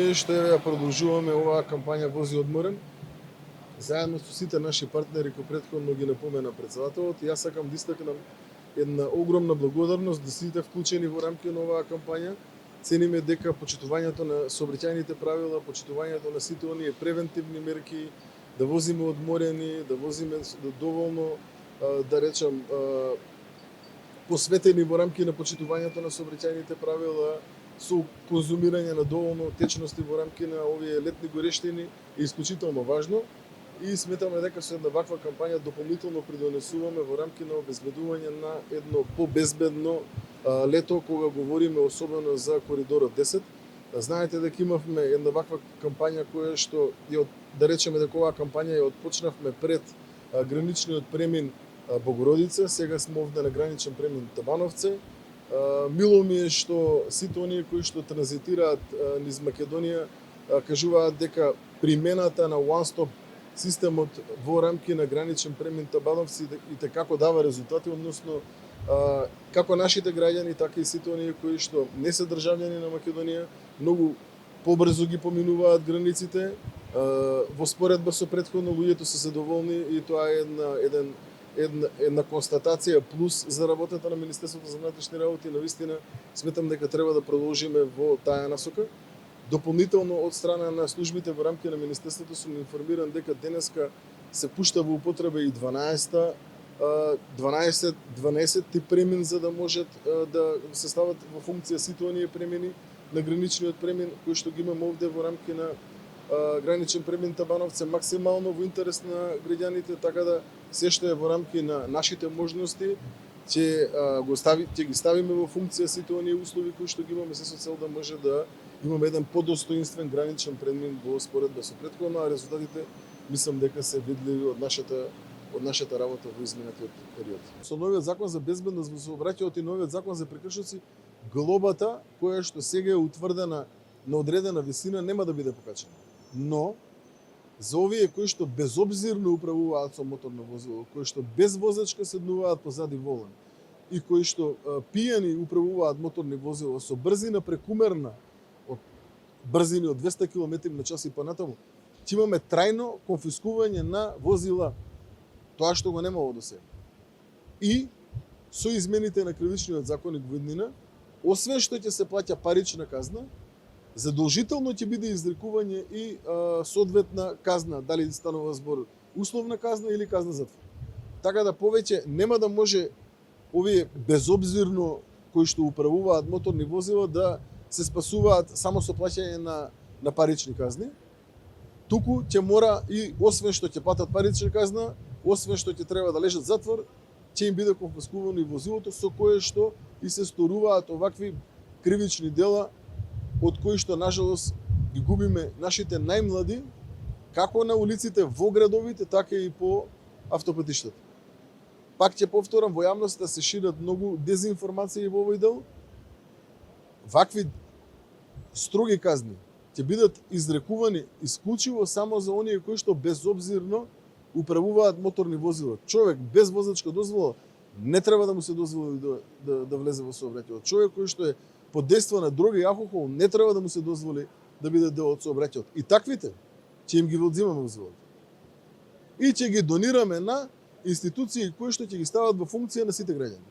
ми е што ја продолжуваме оваа кампања Вози одморен, заедно со сите наши партнери кои претходно ги напомена председателот. Јас сакам да истакнам една огромна благодарност за сите вклучени во рамките на оваа кампања. Цениме дека почитувањето на сообраќајните правила, почитувањето на сите оние превентивни мерки, да возиме одморени, да возиме доволно, да речам, посветени во рамки на почитувањето на сообраќајните правила, со конзумирање на доволно течности во рамки на овие летни горештини е исклучително важно и сметаме дека со една ваква кампања дополнително придонесуваме во рамки на обезбедување на едно побезбедно лето кога говориме особено за коридорот 10. Знаете дека имавме една ваква кампања која што да речеме дека оваа кампања ја отпочнавме пред граничниот премин Богородица, сега сме овде на граничен премин Табановци. Мило ми е што сите оние кои што транзитираат низ Македонија кажуваат дека примената на one-stop системот во рамки на граничен премин Табановци и како дава резултати, односно како нашите граѓани, така и сите оние кои што не се државјани на Македонија, многу побрзо ги поминуваат границите. Во споредба со претходно луѓето се задоволни и тоа е една констатација плюс за работата на Министерството за внатрешни работи. Навистина сметам дека треба да продолжиме во таа насока. Дополнително од страна на службите во рамки на Министерството сум информиран дека денеска се пушта во употреба и 12 премин за да можат да се стават во функција сите оние премини на граничниот премин кои што ги имаме овде во рамки на граничен премин Табановци, максимално во интерес на граѓаните, така да се што е во рамки на нашите можности ќе ги ставиме во функција сите оние услови кои што ги имаме, се со цел да може да имаме еден подостоинствен граничен премин во споредба со претходно, а резултатите мислам дека се видливи од нашата работа во изминатиот период. Со новиот закон за безбедност во сообраќајот и новиот закон за прекршоци, глобата која што сега е утврдена на одредена висина нема да биде покачена. Но за овие кои што безобзирно управуваат со моторно возило, кои што без возачка седнуваат позади волан и кои што пијани управуваат моторни возила со брзина прекумерна од брзини од 200 км/ч и понатаму, ќе имаме трајно конфискување на возила, тоа што го немало до сега. И со измените на кривичниот законник во иднина, освен што ќе се плаќа парична казна, задолжително ќе биде изрекување и соодветна казна, дали станува збор условна казна или казна затвор. Така да повеќе нема да може овие безобзирно кои што управуваат моторни возила да се спасуваат само со плаќање на парични казни, туку ќе мора и освен што ќе платат парична казна, освен што ќе треба да лежат затвор, ќе им биде конфискувано и возилото со кое што и се сторуваат овакви кривични дела од кои што нажалост ги губиме нашите најмлади како на улиците во градовите, така и по автопатиштата. Пак ќе повторам, во јавноста се шират многу дезинформации во овој дел. Вакви строги казни ќе бидат изрекувани исклучиво само за оние кои што безобзирно управуваат моторни возила. Човек без возачка дозвола не треба да му се дозволи да влезе во сообраќајот. Човек кој што е под дејство на дроги и алкохол не треба да му се дозволи да биде дел од сообраќајот. И таквите ќе им ги одзимаме возилата. И ќе ги донираме на институции кои што ќе ги стават во функција на сите граѓани.